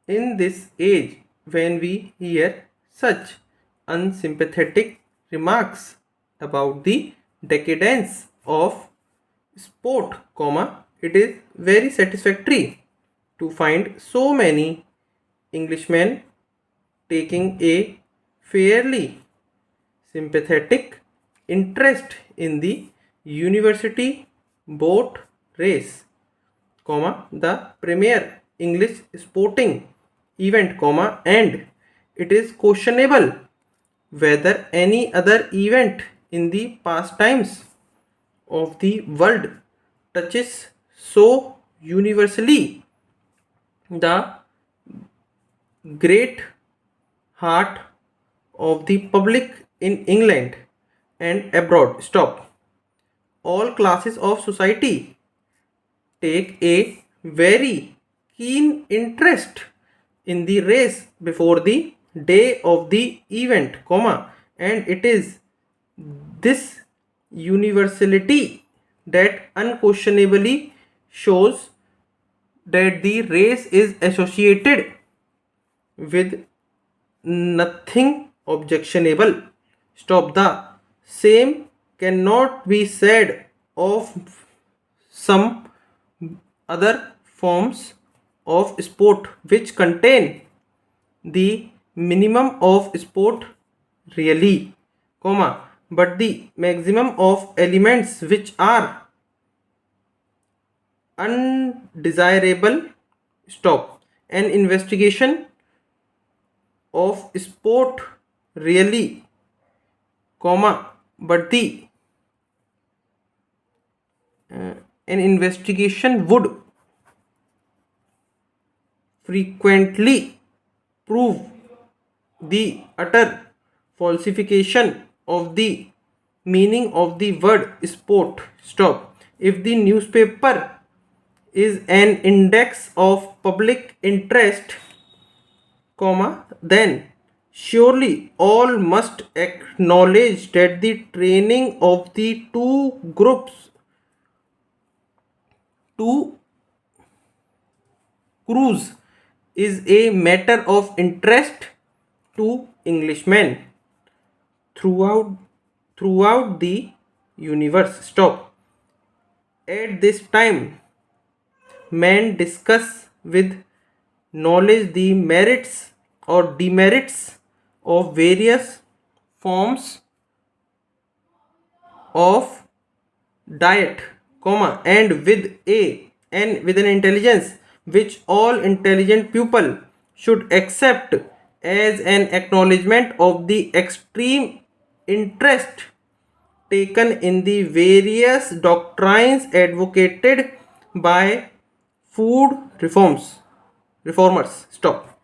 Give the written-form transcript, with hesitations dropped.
In this age, when we hear such unsympathetic remarks about the decadence of sport, it is very satisfactory to find so many Englishmen taking a fairly sympathetic interest in the university boat race, the premier English sporting event, and it is questionable whether any other event in the pastimes of the world touches so universally the great heart of the public in England and abroad. Stop. All classes of society take a very keen interest in the race before the day of the event, and it is this universality that unquestionably shows that the race is associated with nothing objectionable. Stop. The same cannot be said of some other forms of sport which contain the minimum of sport really, but the maximum of elements which are undesirable. Stop. An investigation of sport really, but the an investigation would frequently prove the utter falsification of the meaning of the word sport. Stop. If the newspaper is an index of public interest, then surely all must acknowledge that the training of the two crews is a matter of interest to Englishmen throughout the universe. Stop. At this time, men discuss with knowledge the merits or demerits of various forms of diet, and with an intelligence which all intelligent people should accept as an acknowledgement of the extreme interest taken in the various doctrines advocated by food reformers. Stop.